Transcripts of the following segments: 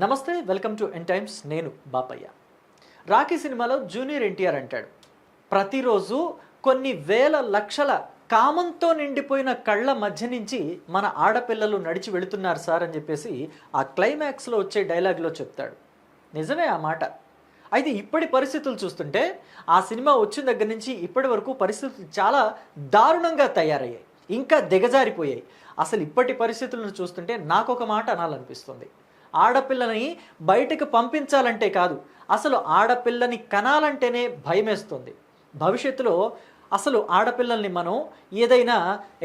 నమస్తే, welcome to n times. నేను బాపయ్య. రాఖీ సినిమాలో జూనియర్ ఎన్టీఆర్ అంటాడు, ప్రతిరోజు కొన్ని వేల లక్షల కామంతో నిండిపోయిన కళ్ళ మధ్య నుంచి మన ఆడపిల్లలు నడిచి వెళుతున్నారు సార్ అని చెప్పేసి ఆ క్లైమాక్స్లో వచ్చే డైలాగ్లో చెప్తాడు. నిజమే ఆ మాట. అయితే ఇప్పటి పరిస్థితులు చూస్తుంటే ఆ సినిమా వచ్చిన దగ్గర నుంచి ఇప్పటి వరకు పరిస్థితులు చాలా దారుణంగా తయారయ్యాయి, ఇంకా దిగజారిపోయాయి. అసలు ఇప్పటి పరిస్థితులను చూస్తుంటే నాకు ఒక మాట అనాలనిపిస్తుంది. ఆడపిల్లని బయటకు పంపించాలంటే కాదు, అసలు ఆడపిల్లని కనాలంటేనే భయమేస్తుంది. భవిష్యత్తులో అసలు ఆడపిల్లల్ని మనం ఏదైనా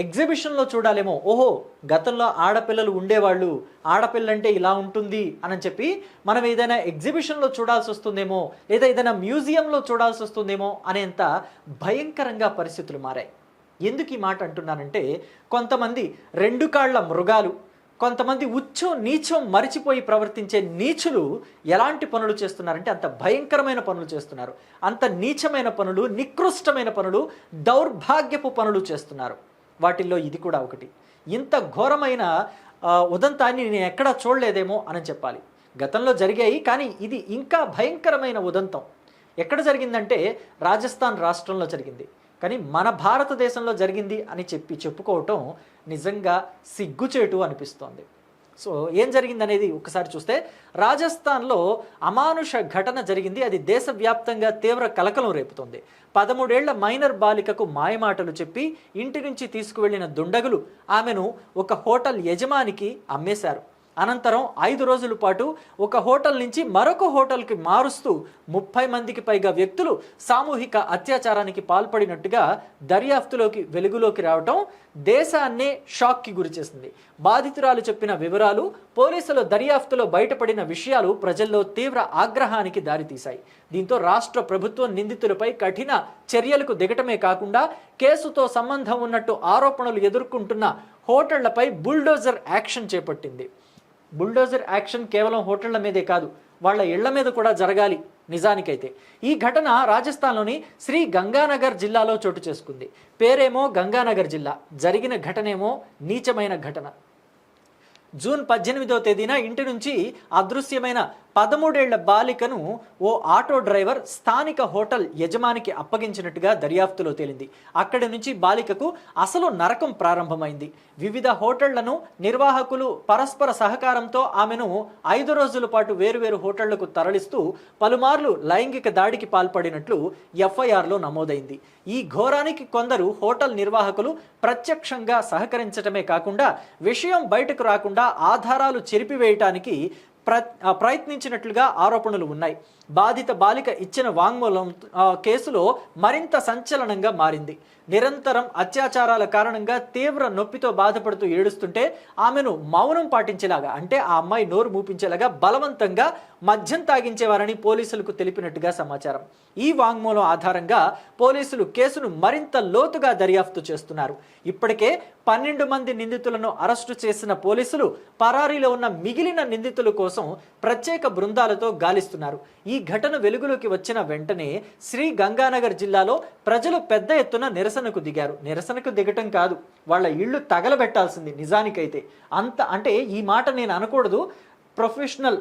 ఎగ్జిబిషన్లో చూడాలేమో, ఓహో గతంలో ఆడపిల్లలు ఉండేవాళ్ళు, ఆడపిల్లంటే ఇలా ఉంటుంది అని చెప్పి మనం ఏదైనా ఎగ్జిబిషన్లో చూడాల్సి వస్తుందేమో, లేదా ఏదైనా మ్యూజియంలో చూడాల్సి వస్తుందేమో అనేంత భయంకరంగా పరిస్థితులు మారాయి. ఎందుకు ఈ మాట అంటున్నానంటే, కొంతమంది రెండు కాళ్ల మృగాలు, కొంతమంది ఉచ్చం నీచం మరిచిపోయి ప్రవర్తించే నీచులు ఎలాంటి పనులు చేస్తున్నారంటే అంత భయంకరమైన పనులు చేస్తున్నారు. అంత నీచమైన పనులు, నికృష్టమైన పనులు, దౌర్భాగ్యపు పనులు చేస్తున్నారు. వాటిల్లో ఇది కూడా ఒకటి. ఇంత ఘోరమైన ఉదంతాన్ని నేను ఎక్కడా చూడలేదేమో అని చెప్పాలి. గతంలో జరిగాయి, కానీ ఇది ఇంకా భయంకరమైన ఉదంతం. ఎక్కడ జరిగిందంటే రాజస్థాన్ రాష్ట్రంలో జరిగింది. కానీ మన భారతదేశంలో జరిగింది అని చెప్పుకోవటం నిజంగా సిగ్గుచేటు అనిపిస్తోంది. సో ఏం జరిగిందనేది ఒకసారి చూస్తే, రాజస్థాన్లో అమానుష ఘటన జరిగింది. అది దేశవ్యాప్తంగా తీవ్ర కలకలం రేపుతోంది. 13 ఏళ్ల మైనర్ బాలికకు మాయమాటలు చెప్పి ఇంటి నుంచి తీసుకువెళ్లిన దుండగులు ఆమెను ఒక హోటల్ యజమానికి అమ్మేశారు. అనంతరం 5 రోజుల పాటు ఒక హోటల్ నుంచి మరొక హోటల్కి మారుస్తూ 30 మందికి పైగా వ్యక్తులు సామూహిక అత్యాచారానికి పాల్పడినట్టుగా దర్యాప్తులోకి వెలుగులోకి రావడం దేశాన్నే షాక్కి గురిచేసింది. బాధితురాలు చెప్పిన వివరాలు, పోలీసుల దర్యాప్తులో బయటపడిన విషయాలు ప్రజల్లో తీవ్ర ఆగ్రహానికి దారితీశాయి. దీంతో రాష్ట్ర ప్రభుత్వం నిందితులపై కఠిన చర్యలకు దిగటమే కాకుండా కేసుతో సంబంధం ఉన్నట్టు ఆరోపణలు ఎదుర్కొంటున్న హోటళ్లపై బుల్డోజర్ యాక్షన్ చేపట్టింది. బుల్డోజర్ యాక్షన్ కేవలం హోటళ్ల మీదే కాదు, వాళ్ళ ఇళ్ల మీద కూడా జరగాలి. నిజానికైతే ఈ ఘటన రాజస్థాన్లోని శ్రీ గంగానగర్ జిల్లాలో చోటు చేసుకుంది. పేరేమో గంగానగర్ జిల్లా, జరిగిన ఘటనేమో నీచమైన ఘటన. జూన్ 18వ తేదీన ఇంటి నుంచి అదృశ్యమైన 13 ఏళ్ల బాలికను ఓ ఆటో డ్రైవర్ స్థానిక హోటల్ యజమానికి అప్పగించినట్టుగా దర్యాప్తులో తేలింది. అక్కడి నుంచి బాలికకు అసలు నరకం ప్రారంభమైంది. వివిధ హోటళ్లను నిర్వాహకులు పరస్పర సహకారంతో ఆమెను 5 రోజుల పాటు వేరువేరు హోటళ్లకు తరలిస్తూ పలుమార్లు లైంగిక దాడికి పాల్పడినట్లు ఎఫ్ఐఆర్లో నమోదైంది. ఈ ఘోరానికి కొందరు హోటల్ నిర్వాహకులు ప్రత్యక్షంగా సహకరించడమే కాకుండా విషయం బయటకు రాకుండా ఆధారాలు చెరిపివేయటానికి ప్రయత్నించినట్లుగా ఆరోపణలు ఉన్నాయి. బాధిత బాలిక ఇచ్చిన వాంగ్మూలం కేసులో మరింత సంచలనంగా మారింది. నిరంతరం అత్యాచారాల కారణంగా తీవ్ర నొప్పితో బాధపడుతూ ఏడుస్తుంటే ఆమెను మౌనం పాటించేలాగా, అంటే ఆ అమ్మాయి నోరు మూపించేలాగా బలవంతంగా మద్యం తాగించేవారని పోలీసులకు తెలిపినట్టుగా సమాచారం. ఈ వాంగ్మూలం ఆధారంగా పోలీసులు కేసును మరింత లోతుగా దర్యాప్తు చేస్తున్నారు. ఇప్పటికే 12 మంది నిందితులను అరెస్టు చేసిన పోలీసులు పరారీలో ఉన్న మిగిలిన నిందితుల కోసం ప్రత్యేక బృందాలతో గాలిస్తున్నారు. ఈ ఘటన వెలుగులోకి వచ్చిన వెంటనే శ్రీ గంగానగర్ జిల్లాలో ప్రజలు పెద్ద ఎత్తున నిరసనకు దిగారు. నిరసనకు దిగటం కాదు, వాళ్ళ ఇళ్ళు తగలబెట్టాల్సింది. నిజానికైతే అంటే ఈ మాట నేను అనకూడదు. ప్రొఫెషనల్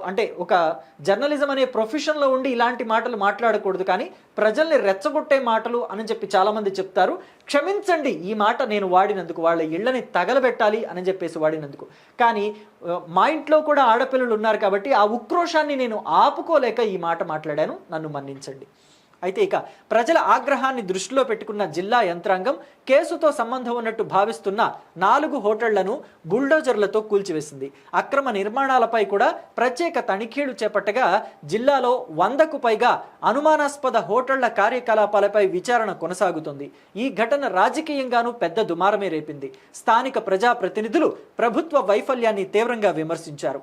అంటే ఒక జర్నలిజం అనే ప్రొఫెషన్లో ఉండి ఇలాంటి మాటలు మాట్లాడకూడదు, కానీ ప్రజల్ని రెచ్చగొట్టే మాటలు అని చెప్పి చాలామంది చెప్తారు. క్షమించండి ఈ మాట నేను వాడినందుకు, వాళ్ళ ఇళ్ళని తగలబెట్టాలి అని చెప్పేసి వాడినందుకు. కానీ మా ఇంట్లో కూడా ఆడపిల్లలు ఉన్నారు కాబట్టి ఆ ఉక్రోషాన్ని నేను ఆపుకోలేక ఈ మాట మాట్లాడాను, నన్ను మన్నించండి. అయితే ఇక ప్రజల ఆగ్రహాన్ని దృష్టిలో పెట్టుకున్న జిల్లా యంత్రాంగం కేసుతో సంబంధం ఉన్నట్టు భావిస్తున్న 4 హోటళ్లను బుల్డోజర్లతో కూల్చివేసింది. అక్రమ నిర్మాణాలపై కూడా ప్రత్యేక తనిఖీలు చేపట్టగా జిల్లాలో 100కు పైగా అనుమానాస్పద హోటళ్ల కార్యకలాపాలపై విచారణ కొనసాగుతుంది. ఈ ఘటన రాజకీయంగానూ పెద్ద దుమారమే రేపింది. స్థానిక ప్రజాప్రతినిధులు ప్రభుత్వ వైఫల్యాన్ని తీవ్రంగా విమర్శించారు.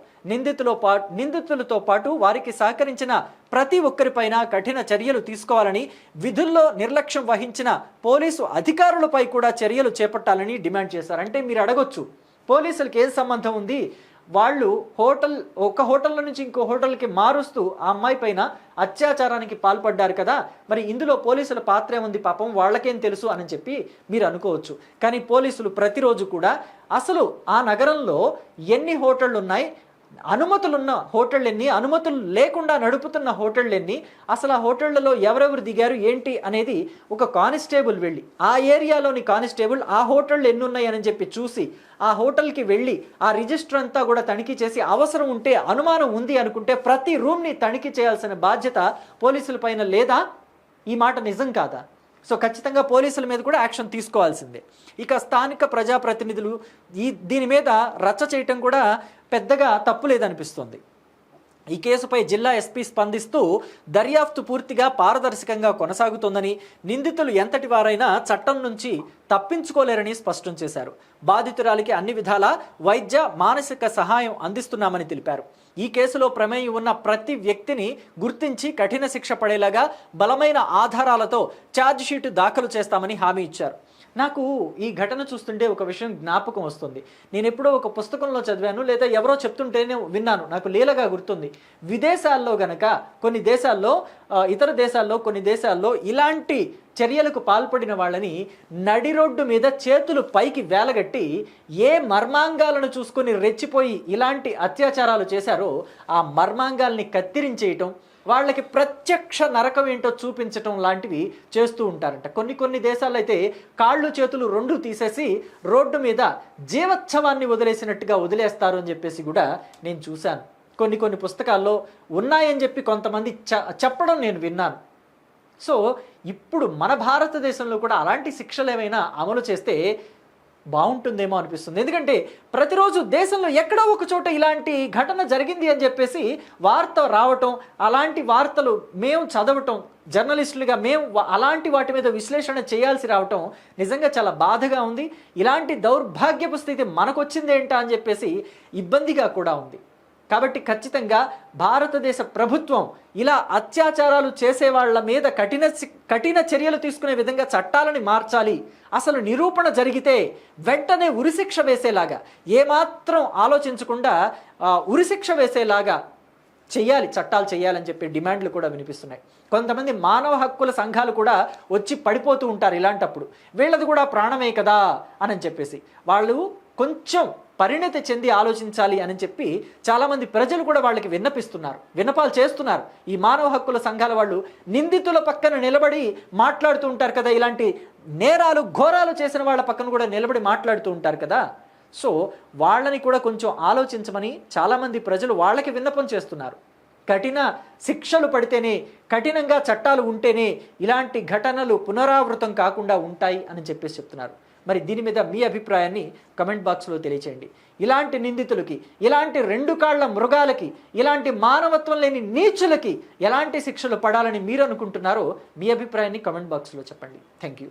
నిందితులతో పాటు వారికి సహకరించిన ప్రతి ఒక్కరిపైన కఠిన చర్యలు తీసుకోవాలని, విధుల్లో నిర్లక్ష్యం వహించిన పోలీసు అధికారులపై కూడా చర్యలు చేపట్టాలని డిమాండ్ చేశారు. అంటే మీరు అడగొచ్చు, పోలీసులకి ఏం సంబంధం ఉంది, వాళ్ళు ఒక హోటల్ నుంచి ఇంకో హోటల్కి మారుస్తూ ఆ అమ్మాయి పైన అత్యాచారానికి పాల్పడ్డారు కదా, మరి ఇందులో పోలీసుల పాత్ర ఉంది, పాపం వాళ్ళకేం తెలుసు అని చెప్పి మీరు అనుకోవచ్చు. కానీ పోలీసులు ప్రతిరోజు కూడా అసలు ఆ నగరంలో ఎన్ని హోటళ్ళు ఉన్నాయి, అనుమతులున్న హోటళ్ళు ఎన్ని, అనుమతులు లేకుండా నడుపుతున్న హోటళ్ళు ఎన్ని, అసలు ఆ హోటళ్లలో ఎవరెవరు దిగారు ఏంటి అనేది ఒక కానిస్టేబుల్ వెళ్ళి, ఆ ఏరియాలోని కానిస్టేబుల్ ఆ హోటళ్ళు ఎన్ని ఉన్నాయని చెప్పి చూసి ఆ హోటల్కి వెళ్ళి ఆ రిజిస్టర్ అంతా కూడా తనిఖీ చేసి అవసరం ఉంటే, అనుమానం ఉంది అనుకుంటే ప్రతి రూమ్ని తనిఖీ చేయాల్సిన బాధ్యత పోలీసుల పైన లేదా? ఈ మాట నిజం కాదా? సో ఖచ్చితంగా పోలీసుల మీద కూడా యాక్షన్ తీసుకోవాల్సిందే. ఇక స్థానిక ప్రజాప్రతినిధులు దీని మీద రచ్చ చేయటం కూడా పెద్దగా తప్పు లేదనిపిస్తుంది. ఈ కేసుపై జిల్లా ఎస్పీ స్పందిస్తూ దర్యాప్తు పూర్తిగా పారదర్శకంగా కొనసాగుతోందని, నిందితులు ఎంతటి వారైనా చట్టం నుంచి తప్పించుకోలేరని స్పష్టం చేశారు. బాధితురాలికి అన్ని విధాలా వైద్య మానసిక సహాయం అందిస్తున్నామని తెలిపారు. ఈ కేసులో ప్రమేయం ఉన్న ప్రతి వ్యక్తిని గుర్తించి కఠిన శిక్ష పడేలాగా బలమైన ఆధారాలతో ఛార్జిషీటు దాఖలు చేస్తామని హామీ ఇచ్చారు. నాకు ఈ ఘటన చూస్తుంటే ఒక విషయం జ్ఞాపకం వస్తుంది. నేను ఎప్పుడో ఒక పుస్తకంలో చదివాను, లేదా ఎవరో చెప్తుంటేనే విన్నాను, నాకు లీలగా గుర్తుంది. విదేశాల్లో గనక కొన్ని దేశాల్లో, ఇతర దేశాల్లో కొన్ని దేశాల్లో ఇలాంటి చర్యలకు పాల్పడిన వాళ్ళని నడి రోడ్డు మీద చేతులు పైకి వేలగట్టి ఏ మర్మాంగాలను చూసుకొని రెచ్చిపోయి ఇలాంటి అత్యాచారాలు చేశారో ఆ మర్మాంగాల్ని కత్తిరించేయటం, వాళ్ళకి ప్రత్యక్ష నరకం ఏంటో చూపించటం లాంటివి చేస్తూ ఉంటారంట. కొన్ని దేశాల్లో అయితే కాళ్ళు చేతులు రెండు తీసేసి రోడ్డు మీద జీవోత్సవాన్ని వదిలేసినట్టుగా వదిలేస్తారు అని చెప్పేసి కూడా నేను చూశాను. కొన్ని పుస్తకాల్లో ఉన్నాయని చెప్పి కొంతమంది చెప్పడం నేను విన్నాను. సో ఇప్పుడు మన భారతదేశంలో కూడా అలాంటి శిక్షలు ఏమైనా అమలు చేస్తే బాగుంటుందేమో అనిపిస్తుంది. ఎందుకంటే ప్రతిరోజు దేశంలో ఎక్కడో ఒక చోట ఇలాంటి ఘటన జరిగింది అని చెప్పేసి వార్త రావటం, అలాంటి వార్తలు మేము చదవటం, జర్నలిస్టులుగా మేము అలాంటి వాటి మీద విశ్లేషణ చేయాల్సి రావటం నిజంగా చాలా బాధగా ఉంది. ఇలాంటి దౌర్భాగ్యపు స్థితి మనకు వచ్చిందేంటా అని చెప్పేసి ఇబ్బందిగా కూడా ఉంది. కాబట్టి ఖచ్చితంగా భారతదేశ ప్రభుత్వం ఇలా అత్యాచారాలు చేసే వాళ్ళ మీద కఠిన చర్యలు తీసుకునే విధంగా చట్టాలని మార్చాలి. అసలు నిరూపణ జరిగితే వెంటనే ఉరిశిక్ష వేసేలాగా, ఏమాత్రం ఆలోచించకుండా ఉరిశిక్ష వేసేలాగా చట్టాలు చేయాలని చెప్పి డిమాండ్లు కూడా వినిపిస్తున్నాయి. కొంతమంది మానవ హక్కుల సంఘాలు కూడా వచ్చి పడిపోతూ ఉంటారు ఇలాంటప్పుడు. వీళ్ళది కూడా ప్రాణమే కదా అని చెప్పేసి వాళ్ళు కొంచెం పరిణతి చెంది ఆలోచించాలి అని చెప్పి చాలామంది ప్రజలు కూడా వాళ్ళకి విన్నపాలు చేస్తున్నారు. ఈ మానవ హక్కుల సంఘాల వాళ్ళు నిందితుల పక్కన నిలబడి మాట్లాడుతూ ఉంటారు కదా, ఇలాంటి నేరాలు ఘోరాలు చేసిన వాళ్ళ పక్కన కూడా నిలబడి మాట్లాడుతూ ఉంటారు కదా. సో వాళ్ళని కూడా కొంచెం ఆలోచించమని చాలామంది ప్రజలు వాళ్ళకి విన్నపం చేస్తున్నారు. కఠిన శిక్షలు పడితేనే, కఠినంగా చట్టాలు ఉంటేనే ఇలాంటి ఘటనలు పునరావృతం కాకుండా ఉంటాయి అని చెప్పేసి చెప్తున్నారు. మరి దీని మీద మీ అభిప్రాయాన్ని కమెంట్ బాక్స్లో తెలియచేయండి. ఇలాంటి నిందితులకి, ఇలాంటి రెండు కాళ్ల మృగాలకి, ఇలాంటి మానవత్వం లేని నీచులకి ఎలాంటి శిక్షలు పడాలని మీరు అనుకుంటున్నారో మీ అభిప్రాయాన్ని కమెంట్ బాక్స్లో చెప్పండి. Thank you.